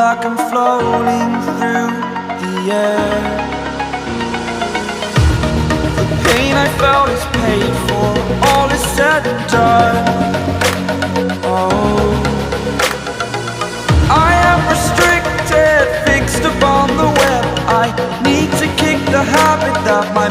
like I'm floating through the air. The pain I felt is paid for, all is said and done. Oh, I am restricted, fixed upon the web. I need to kick the habit that my